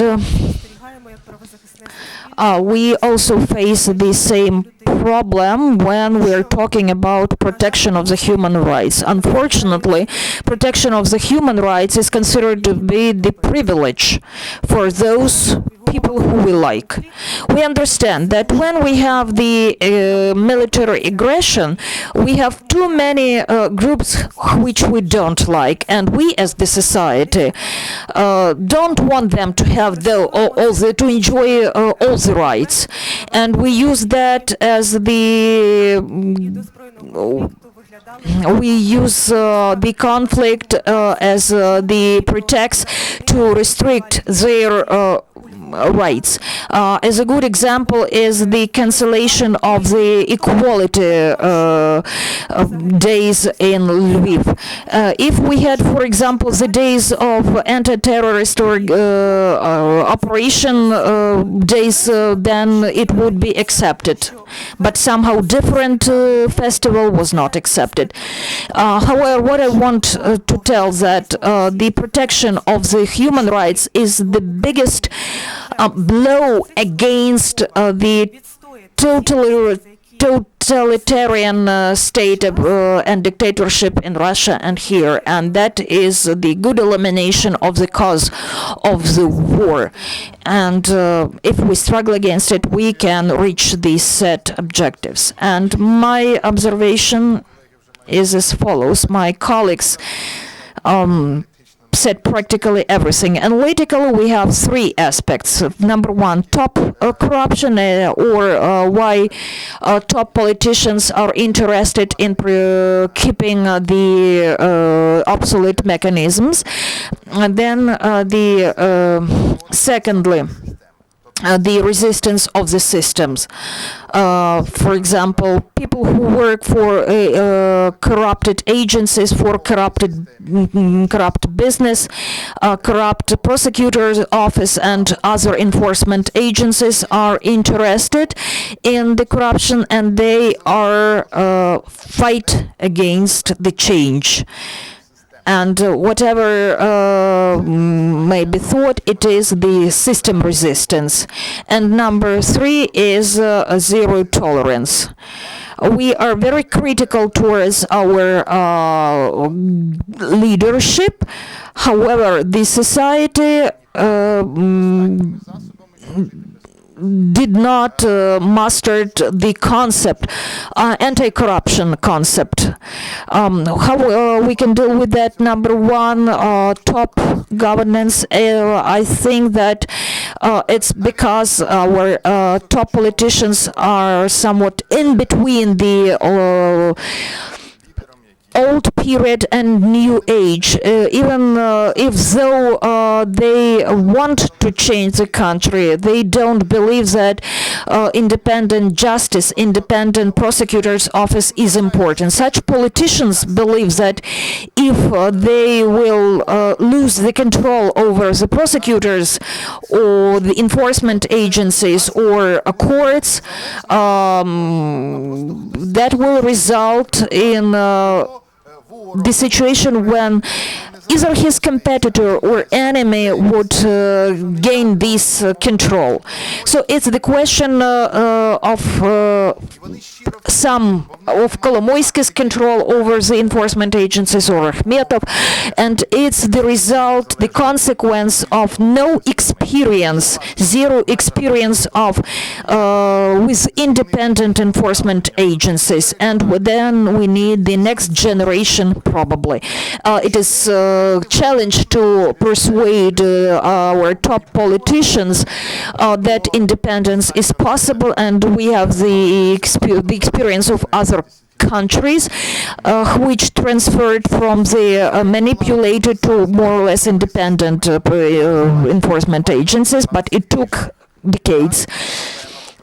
B: we also face the same problem when we're talking about protection of the human rights. Unfortunately, protection of the human rights is considered to be the privilege for those people who we like. We understand that when we have the military aggression, we have too many groups which we don't like, and we as the society don't want them to have to enjoy all the rights, and we use that as we use the conflict as the pretext to restrict their rights. As a good example is the cancellation of the equality days in Lviv. If we had, for example, the days of anti-terrorist or operation days, then it would be accepted. But somehow different festival was not accepted. However, what I want to tell that the protection of the human rights is the biggest blow against the totalitarian state and dictatorship in Russia and here, and that is the good elimination of the cause of the war. And if we struggle against it, we can reach these set objectives. And my observation is as follows. My colleagues said practically everything. Analytically, we have three aspects. Number one, top corruption, or why top politicians are interested in keeping the obsolete mechanisms. And then secondly, the resistance of the systems. For example, people who work for corrupted agencies, for corrupt business, corrupt prosecutor's office and other enforcement agencies are interested in the corruption, and they are fight against the change. And whatever may be thought, it is the system resistance. And number three is zero tolerance. We are very critical towards our leadership. However, the society did not master the concept, anti-corruption concept. How we can deal with that? Number one, top governance. I think that it's because our top politicians are somewhat in between the old period and new age, even if though they want to change the country, they don't believe that independent justice, independent prosecutor's office is important. Such politicians believe that if they will lose the control over the prosecutors or the enforcement agencies or courts, that will result in the situation when either his competitor or enemy would gain this control. So it's the question of some of Kolomoisky's control over the enforcement agencies or Akhmetov, and it's the result, the consequence of no experience, zero experience of with independent enforcement agencies, and then we need the next generation probably. It is challenge to persuade our top politicians that independence is possible, and we have the experience of other countries which transferred from the manipulated to more or less independent enforcement agencies, but it took decades.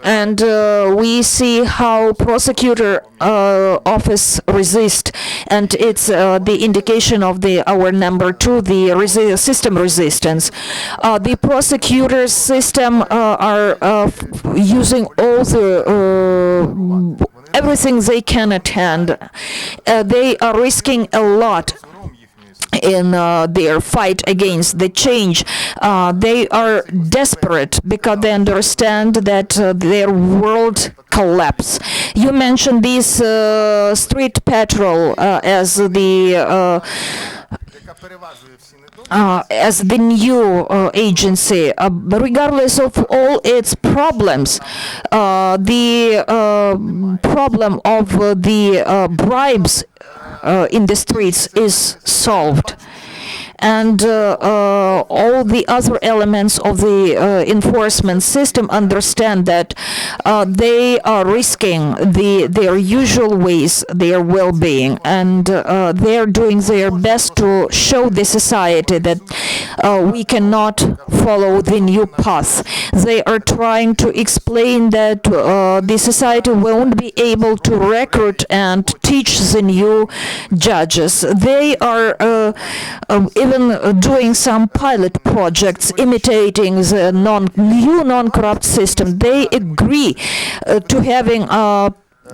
B: And we see how prosecutor office resist, and it's the indication of our number two, the system resistance. The prosecutors system are using all the everything they can attend. They are risking a lot in their fight against the change. They are desperate because they understand that their world collapse. You mentioned this street patrol as the new agency. Regardless of all its problems, the problem of the bribes in the streets is solved. and all the other elements of the enforcement system understand that they are risking their usual ways, their well-being, and they are doing their best to show the society that we cannot follow the new path. They are trying to explain that the society won't be able to recruit and teach the new judges. They are even doing some pilot projects imitating the new non-corrupt system. They agree to having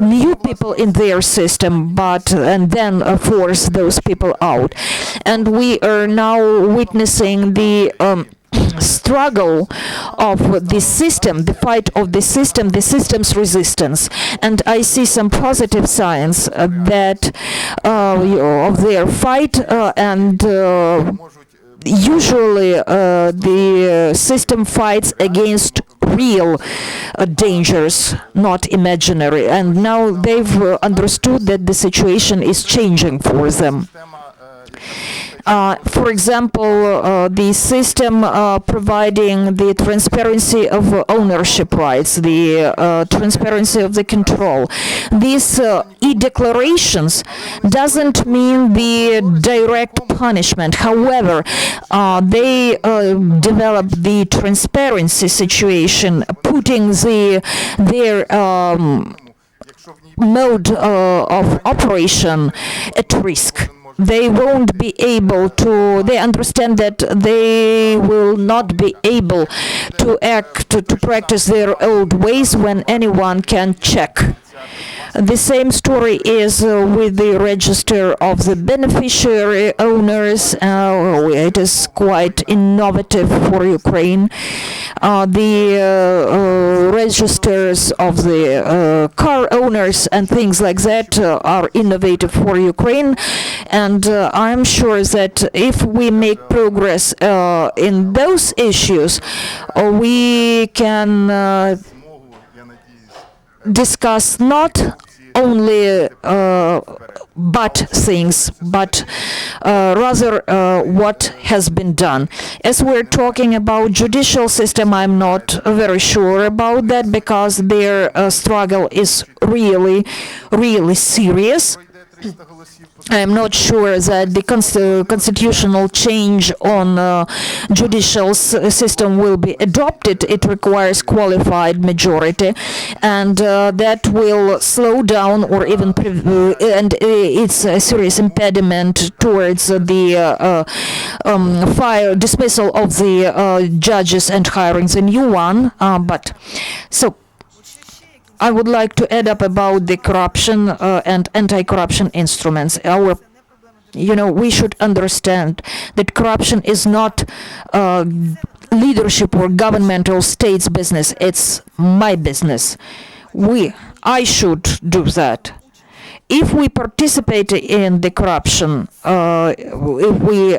B: new people in their system, and then force those people out. And we are now witnessing the struggle of the system, the fight of the system, the system's resistance. And I see some positive signs that of their fight, and usually the system fights against real dangers, not imaginary. And now they've understood that the situation is changing for them. For example, the system providing the transparency of ownership rights, the transparency of the control. These e-declarations doesn't mean the direct punishment. However, they develop the transparency situation, putting their mode of operation at risk. They won't be able to, they understand that they will not be able to practice their old ways when anyone can check. The same story is with the register of the beneficiary owners. It is quite innovative for Ukraine. The registers of the car owners and things like that are innovative for Ukraine. And I'm sure that if we make progress in those issues, we can discuss not only bad things, but rather what has been done. As we're talking about judicial system, I'm not very sure about that, because their struggle is really, really serious. I'm not sure that the constitutional change on judicial system will be adopted. It requires qualified majority, and that will slow down or even and it's a serious impediment towards the dismissal of the judges and hiring the new one. I would like to add up about the corruption and anti-corruption instruments. We should understand that corruption is not leadership or governmental state's business. It's my business. I should do that. If we participate in the corruption, if we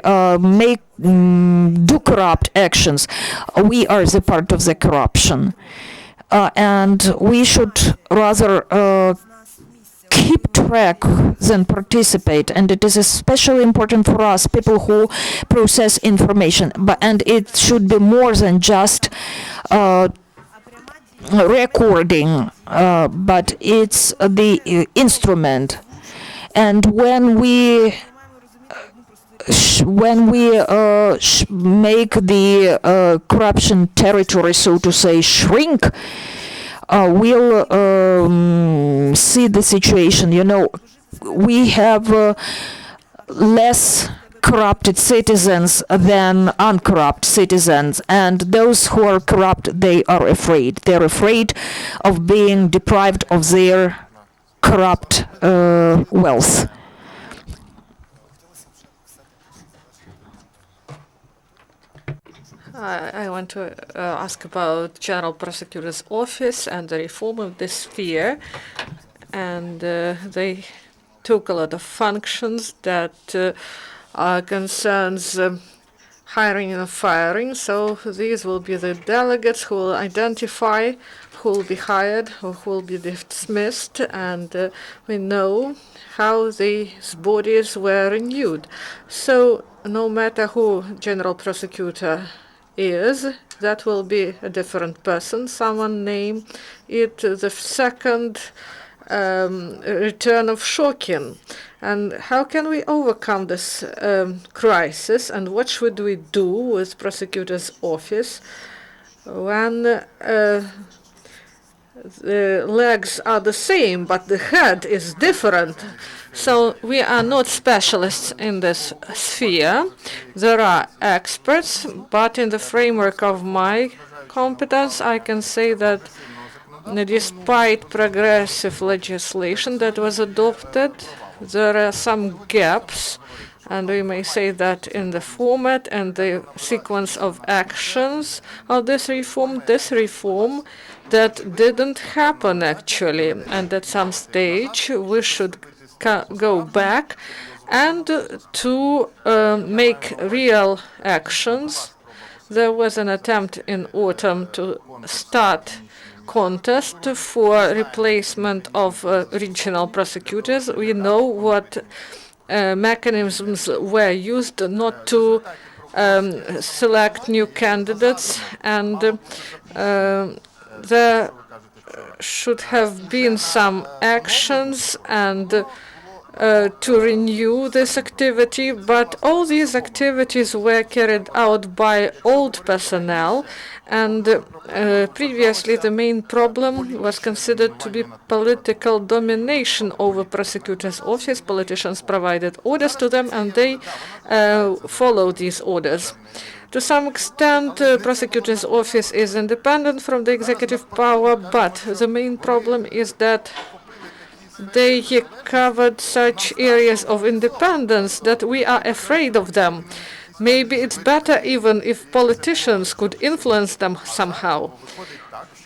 B: do corrupt actions, we are the part of the corruption. And we should rather keep track than participate, and it is especially important for us, people who process information. And it should be more than just recording, but it's the instrument. And when we make the corruption territory, so to say, shrink, we'll see the situation. We have less corrupted citizens than uncorrupt citizens, and those who are corrupt, they are afraid. They're afraid of being deprived of their corrupt wealth.
F: I want to ask about General Prosecutor's Office and the reform of this sphere. And they took a lot of functions that concerns hiring and firing. So these will be the delegates who will identify who will be hired or who will be dismissed, and we know how these bodies were renewed. So no matter who General Prosecutor is, that will be a different person. Someone named it the second return of Schenkkan. And how can we overcome this crisis, and what should we do with Prosecutor's Office when the legs are the same, but the head is different? So we are not specialists in this sphere. There are experts, but in the framework of my competence, I can say that despite progressive legislation that was adopted, there are some gaps, and we may say that in the format and the sequence of actions of this reform that didn't happen actually, and at some stage we should go back and to make real actions. There was an attempt in autumn to start contest for replacement of regional prosecutors. We know what mechanisms were used not to select new candidates, and there should have been some actions and to renew this activity, but all these activities were carried out by old personnel, and previously the main problem was considered to be political domination over Prosecutor's Office. Politicians provided orders to them, and they followed these orders. To some extent, Prosecutor's Office is independent from the executive power, but the main problem is that they covered such areas of independence that we are afraid of them. Maybe it's better even if politicians could influence them somehow.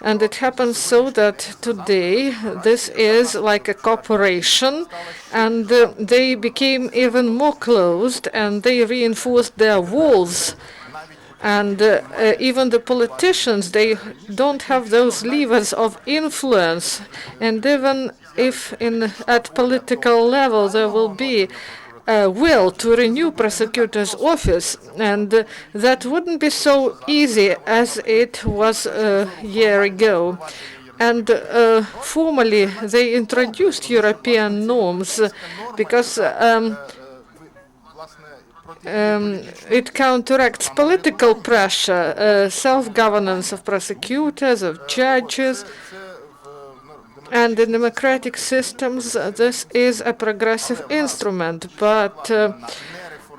F: And it happens so that today this is like a corporation, and they became even more closed, and they reinforced their walls. And even the politicians, they don't have those levers of influence. And even if at political level there will be a will to renew Prosecutor's Office, and that wouldn't be so easy as it was a year ago. And formally they introduced European norms because it counteracts political pressure, self-governance of prosecutors, of judges, and in democratic systems this is a progressive instrument, but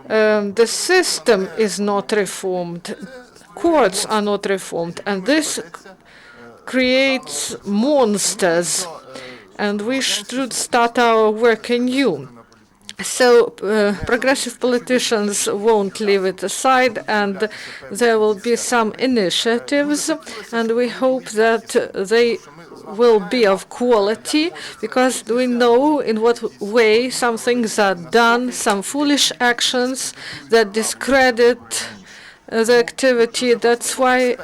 F: the system is not reformed, courts are not reformed, and this creates monsters, and we should start our work anew. So progressive politicians won't leave it aside, and there will be some initiatives, and we hope that they will be of quality, because we know in what way some things are done, some foolish actions that discredit the activity. That's why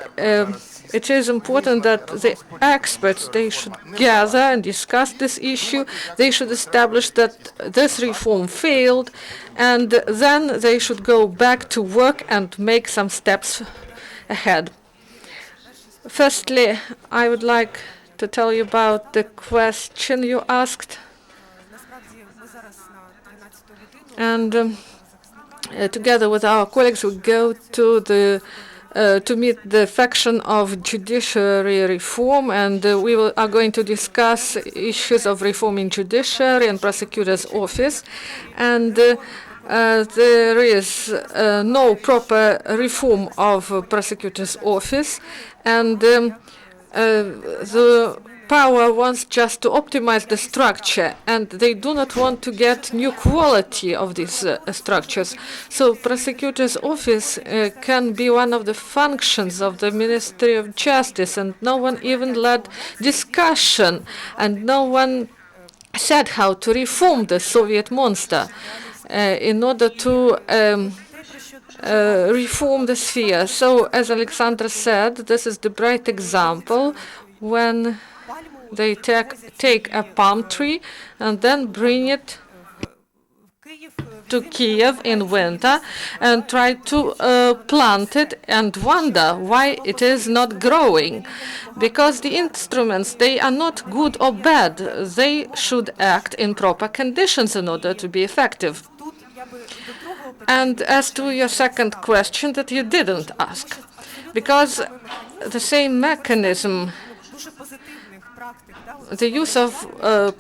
F: it is important that the experts, they should gather and discuss this issue. They should establish that this reform failed, and then they should go back to work and make some steps ahead. Firstly, I would like to tell you about the question you asked. And together with our colleagues, we go to meet the faction of Judiciary Reform, and we are going to discuss issues of reforming judiciary and prosecutor's office. And there is no proper reform of prosecutor's office, and the power wants just to optimize the structure, and they do not want to get new quality of these structures. So prosecutor's office can be one of the functions of the Ministry of Justice, and no one even led discussion, and no one said how to reform the Soviet monster in order to reform the sphere. So, as Oleksandr said, this is the bright example when they take a palm tree and then bring it to Kyiv in winter and try to plant it and wonder why it is not growing. Because the instruments, they are not good or bad. They should act in proper conditions in order to be effective. And as to your second question that you didn't ask, because the same mechanism, the use of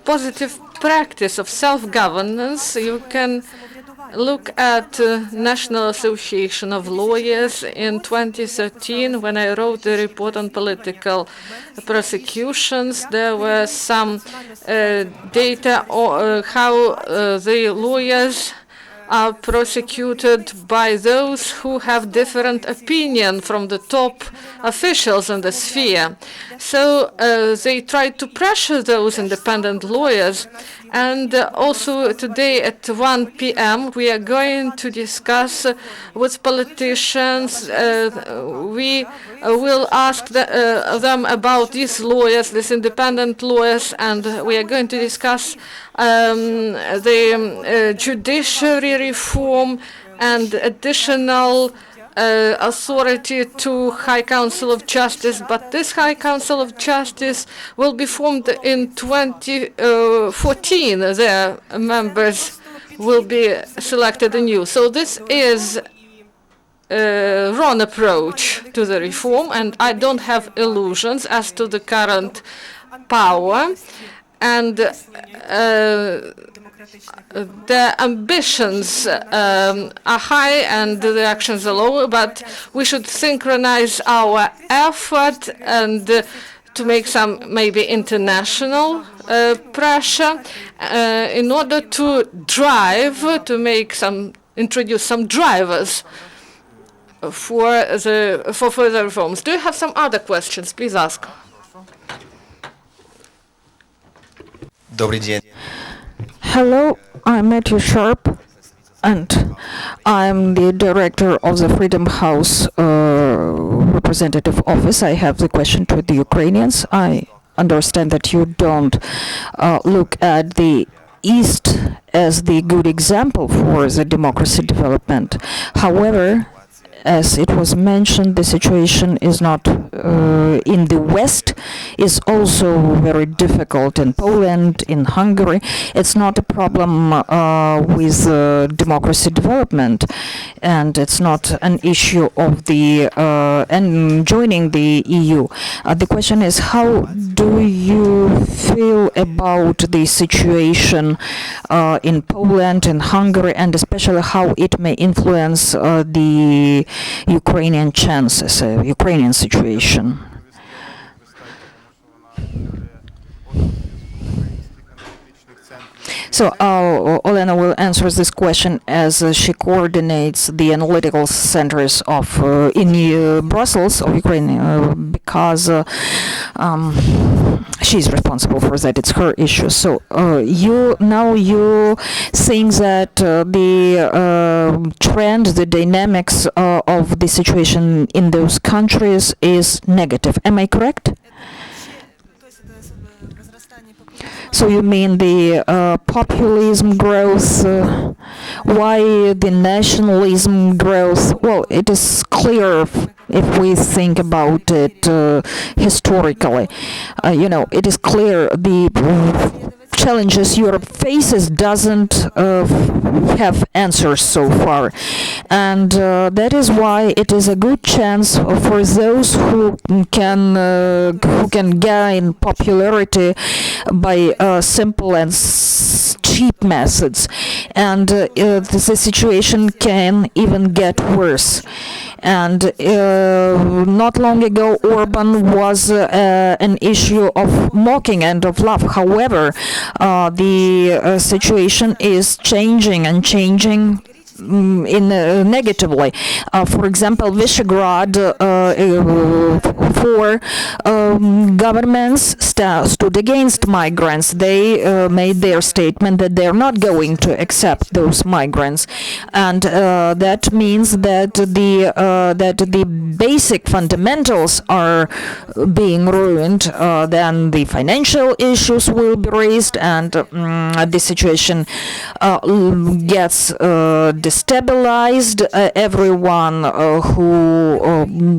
F: positive practice of self-governance, you can look at National Association of Lawyers in 2013 when I wrote the report on political prosecutions. There were some data on how the lawyers are prosecuted by those who have different opinion from the top officials in the sphere. So they try to pressure those independent lawyers. And also today at 1 p.m. we are going to discuss with politicians. We will ask them about these lawyers, these independent lawyers, and we are going to discuss the judiciary reform and additional authority to High Council of Justice, but this High Council of Justice will be formed in 2014. Their members will be selected anew. So this is a wrong approach to the reform, and I don't have illusions as to the current power. And the ambitions are high and the actions are low, but we should synchronize our effort and to make some maybe international pressure in order to drive, to make introduce some drivers for further reforms. Do you have some other questions? Please ask.
B: Hello, I'm Matthew Sharp, and I'm the director of the Freedom House representative office. I have the question to the Ukrainians. I understand that you don't look at the East as the good example for the democracy development. However, as it was mentioned, the situation is not in the West, is also very difficult in Poland, in Hungary. It's not a problem with democracy development, and it's not an issue of the and joining the EU. The question is, how do you feel about the situation in Poland and Hungary, and especially how it may influence the Ukrainian chances, Ukrainian situation? So Olena will answer this question as she coordinates the analytical centers of in Brussels of Ukraine because she's responsible for that. It's her issue. So you think that the trend, the dynamics of the situation in those countries is negative. Am I correct? So you mean the populism growth, why the nationalism growth? Well, it is clear if we think about it historically. It is clear the challenges Europe faces doesn't have answers so far, and that is why it is a good chance for those who can gain popularity by simple and cheap methods, and the situation can even get worse. And not long ago, Orban was an issue of mocking and of love. However, the situation is changing and changing negatively. For example, Visegrad four governments stood against migrants. They made their statement that they're not going to accept those migrants, and that means that the basic fundamentals are being ruined. Then the financial issues will be raised, and the situation gets destabilized. Everyone who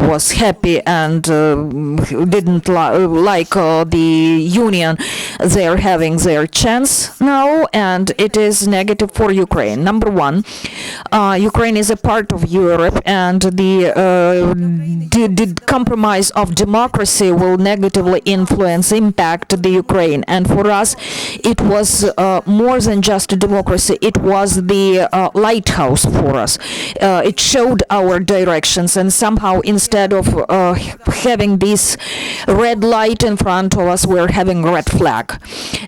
B: was happy and didn't like the union, they're having their chance now, and it is negative for Ukraine. Number one, Ukraine is a part of Europe, and the compromise of democracy will negatively impact the Ukraine. And for us, it was more than just a democracy. It was the lighthouse for us. It showed our directions, and somehow instead of having this red light in front of us, we're having red flag.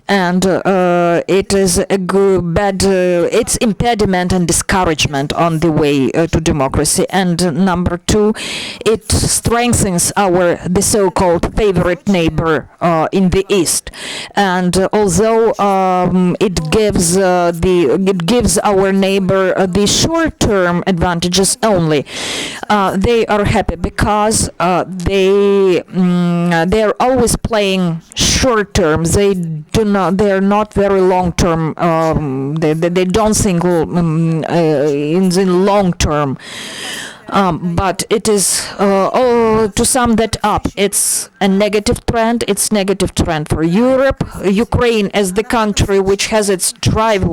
B: And it is a bad, it's impediment and discouragement on the way to democracy. And number two, it strengthens the so-called favorite neighbor in the east. And although it gives our neighbor the short-term advantages only, they are happy because they're always playing short-term. They're not very long-term. They don't think in the long-term. But it is, to sum that up, it's a negative trend. It's negative trend for Europe. Ukraine, as the country which has its drive,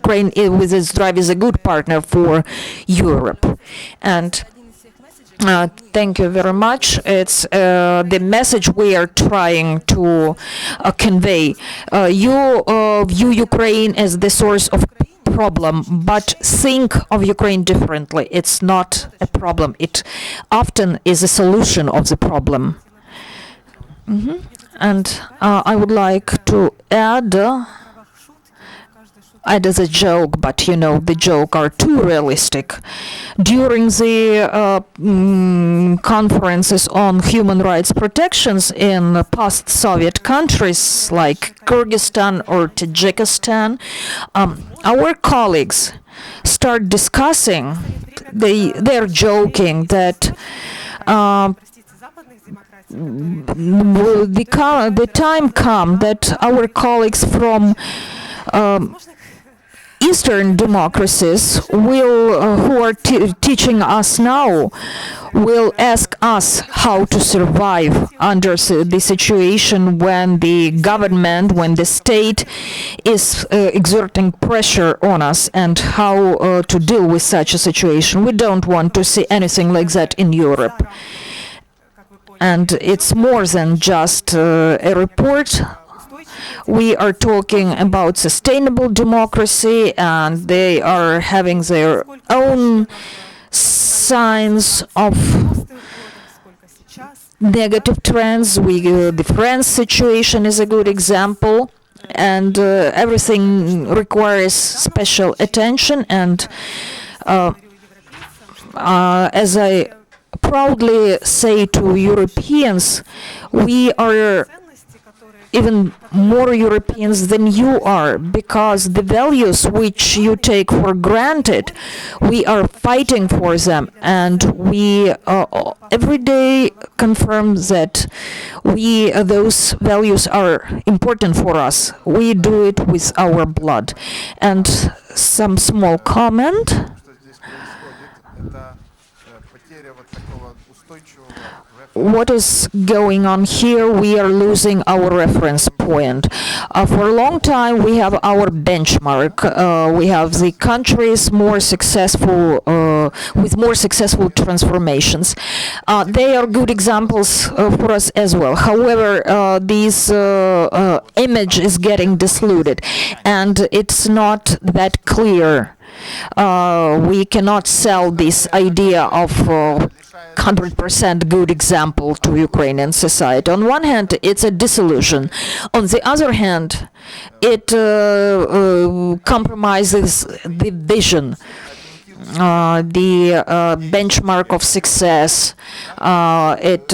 B: Ukraine with its drive is a good partner for Europe. And thank you very much. It's the message we are trying to convey. You view Ukraine as the source of problem, but think of Ukraine differently. It's not a problem. It often is a solution of the problem. And I would like to add as a joke, but the joke are too realistic. During the conferences on human rights protections in post-Soviet countries like Kyrgyzstan or Tajikistan, our colleagues start discussing, they're joking that the time come that our colleagues from Eastern democracies who are teaching us now will ask us how to survive under the situation when the government, when the state is exerting pressure on us, and how to deal with such a situation. We don't want to see anything like that in Europe. And it's more than just a report. We are talking about sustainable democracy, and they are having their own signs of negative trends. The France situation is a good example, and everything requires special attention. And as I proudly say to Europeans, we are even more Europeans than you are, because the values which you take for granted, we are fighting for them, and we every day confirm that those values are important for us. We do it with our blood. And some small comment. What is going on here? We are losing our reference point. For a long time, we have our benchmark. We have the countries more successful, with more successful transformations. They are good examples for us as well. However, this image is getting diluted, and it's not that clear We cannot sell this idea of 100% good example to Ukrainian society. On one hand, it's a disillusion. On the other hand, it compromises the vision, the benchmark of success. It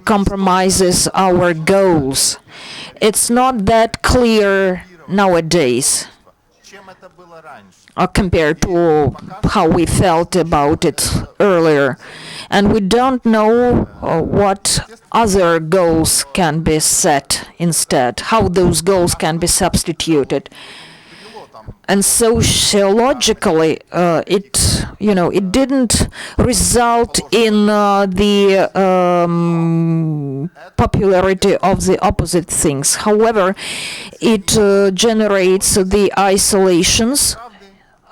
B: compromises our goals. It's not that clear nowadays compared to how we felt about it earlier. And we don't know what other goals can be set instead, how those goals can be substituted. And sociologically, it didn't result in the popularity of the opposite things. However, it generates the isolations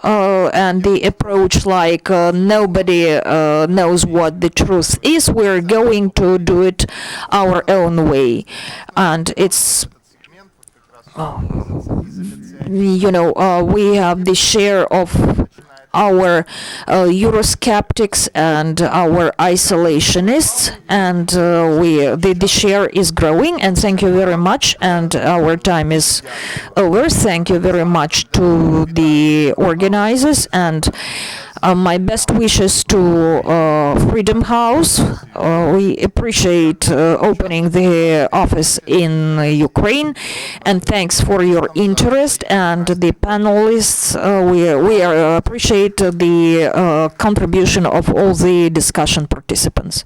B: and the approach like nobody knows what the truth is. We're going to do it our own way, and it's. We have the share of our Eurosceptics and our isolationists, and the share is growing, and thank you very much, and our time is over. Thank you very much to the organizers, and my best wishes to Freedom House. We appreciate opening the office in Ukraine, and thanks for your interest. And the panelists, we appreciate the contribution of all the discussion participants.